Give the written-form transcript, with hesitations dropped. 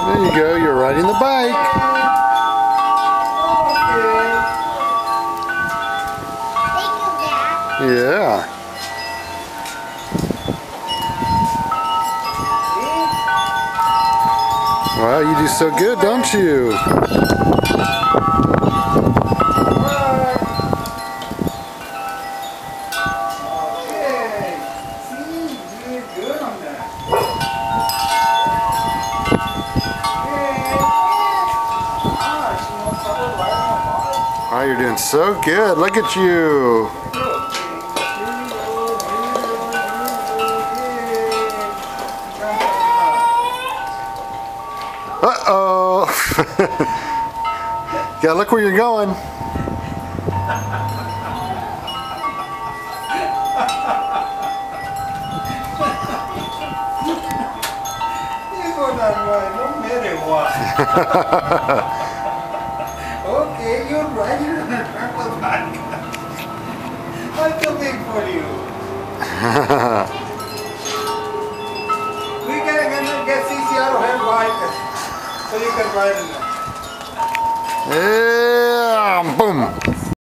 There you go, you're riding the bike. Yeah. Wow, you do so good, don't you? Oh, you're doing so good. Look at you. Uh-oh. Gotta look where you're going. Okay, you're right. You're on the track of that. I'm too big for you. We can get CCR or have bike so you can ride in it.